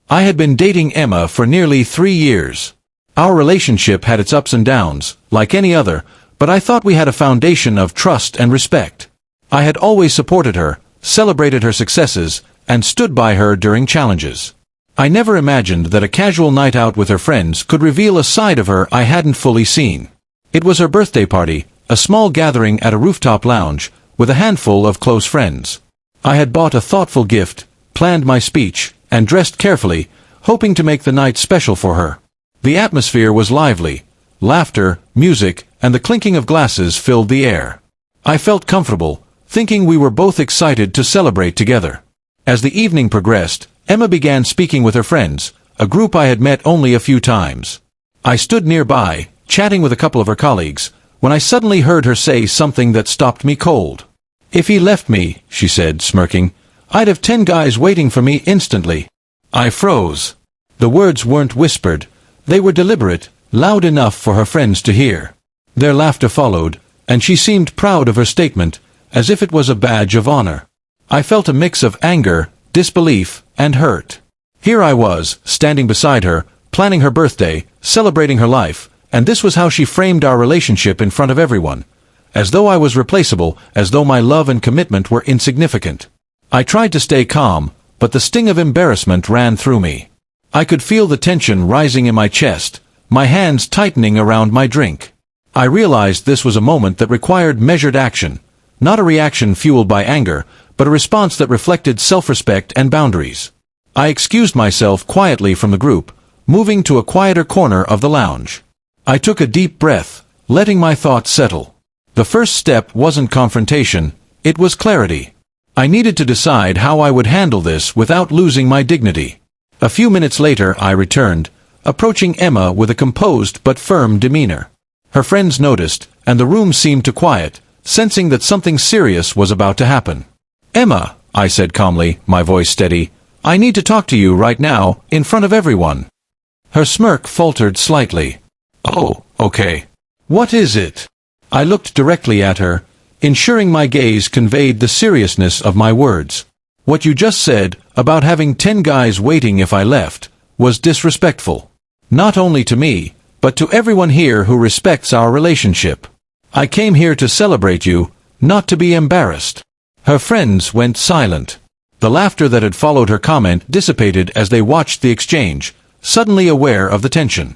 I had been dating Emma for nearly 3 years. Our relationship had its ups and downs, like any other, but I thought we had a foundation of trust and respect. I had always supported her, celebrated her successes, and stood by her during challenges. I never imagined that a casual night out with her friends could reveal a side of her I hadn't fully seen. It was her birthday party, a small gathering at a rooftop lounge, with a handful of close friends. I had bought a thoughtful gift, planned my speech, and dressed carefully, hoping to make the night special for her. The atmosphere was lively. Laughter, music, and the clinking of glasses filled the air. I felt comfortable, thinking we were both excited to celebrate together. As the evening progressed, Emma began speaking with her friends, a group I had met only a few times. I stood nearby, chatting with a couple of her colleagues, when I suddenly heard her say something that stopped me cold. "If he left me," she said, smirking, "I'd have 10 guys waiting for me instantly." I froze. The words weren't whispered. They were deliberate, loud enough for her friends to hear. Their laughter followed, and she seemed proud of her statement, as if it was a badge of honor. I felt a mix of anger, disbelief, and hurt. Here I was, standing beside her, planning her birthday, celebrating her life, and this was how she framed our relationship in front of everyone. As though I was replaceable, as though my love and commitment were insignificant. I tried to stay calm, but the sting of embarrassment ran through me. I could feel the tension rising in my chest, my hands tightening around my drink. I realized this was a moment that required measured action, not a reaction fueled by anger, but a response that reflected self-respect and boundaries. I excused myself quietly from the group, moving to a quieter corner of the lounge. I took a deep breath, letting my thoughts settle. The first step wasn't confrontation, it was clarity. I needed to decide how I would handle this without losing my dignity. A few minutes later I returned, approaching Emma with a composed but firm demeanor. Her friends noticed, and the room seemed to quiet, sensing that something serious was about to happen. "Emma," I said calmly, my voice steady, "I need to talk to you right now, in front of everyone." Her smirk faltered slightly. "Oh, okay. What is it?" I looked directly at her, ensuring my gaze conveyed the seriousness of my words. "What you just said, about having 10 guys waiting if I left, was disrespectful. Not only to me, but to everyone here who respects our relationship. I came here to celebrate you, not to be embarrassed." Her friends went silent. The laughter that had followed her comment dissipated as they watched the exchange, suddenly aware of the tension.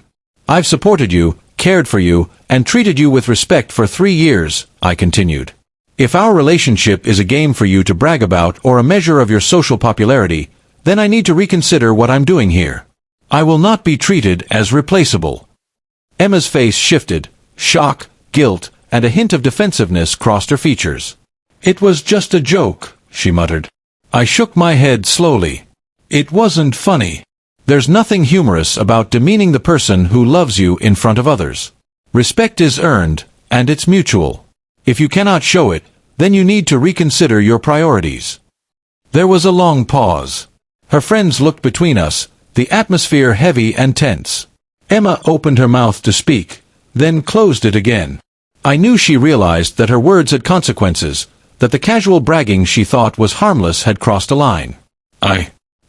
"I've supported you, cared for you, and treated you with respect for 3 years, I continued. "If our relationship is a game for you to brag about or a measure of your social popularity, then I need to reconsider what I'm doing here. I will not be treated as replaceable." Emma's face shifted. Shock, guilt, and a hint of defensiveness crossed her features. "It was just a joke," she muttered. I shook my head slowly. "It wasn't funny. There's nothing humorous about demeaning the person who loves you in front of others. Respect is earned, and it's mutual. If you cannot show it, then you need to reconsider your priorities." There was a long pause. Her friends looked between us, the atmosphere heavy and tense. Emma opened her mouth to speak, then closed it again. I knew she realized that her words had consequences, that the casual bragging she thought was harmless had crossed a line.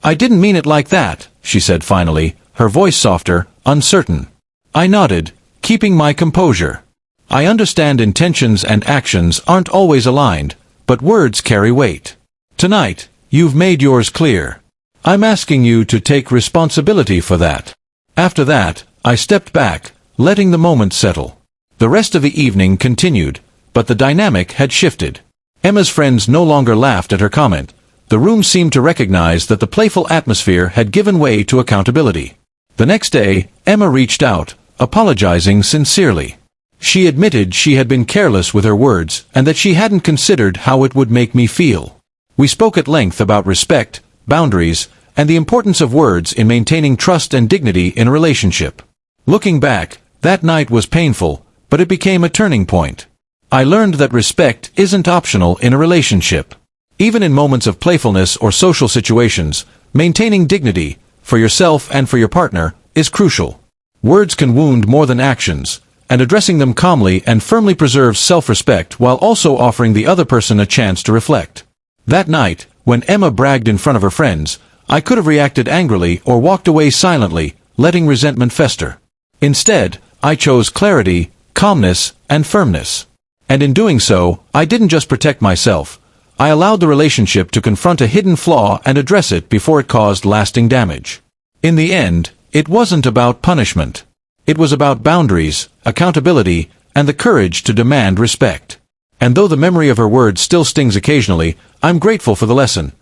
I didn't mean it like that," she said finally, her voice softer, uncertain. I nodded, keeping my composure. "I understand intentions and actions aren't always aligned, but words carry weight. Tonight, you've made yours clear. I'm asking you to take responsibility for that." After that, I stepped back, letting the moment settle. The rest of the evening continued, but the dynamic had shifted. Emma's friends no longer laughed at her comment. The room seemed to recognize that the playful atmosphere had given way to accountability. The next day, Emma reached out, apologizing sincerely. She admitted she had been careless with her words and that she hadn't considered how it would make me feel. We spoke at length about respect, boundaries, and the importance of words in maintaining trust and dignity in a relationship. Looking back, that night was painful, but it became a turning point. I learned that respect isn't optional in a relationship. Even in moments of playfulness or social situations, maintaining dignity, for yourself and for your partner, is crucial. Words can wound more than actions, and addressing them calmly and firmly preserves self-respect while also offering the other person a chance to reflect. That night, when Emma bragged in front of her friends, I could have reacted angrily or walked away silently, letting resentment fester. Instead, I chose clarity, calmness, and firmness. And in doing so, I didn't just protect myself. I allowed the relationship to confront a hidden flaw and address it before it caused lasting damage. In the end, it wasn't about punishment. It was about boundaries, accountability, and the courage to demand respect. And though the memory of her words still stings occasionally, I'm grateful for the lesson.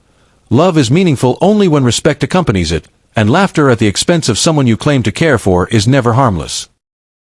Love is meaningful only when respect accompanies it, and laughter at the expense of someone you claim to care for is never harmless.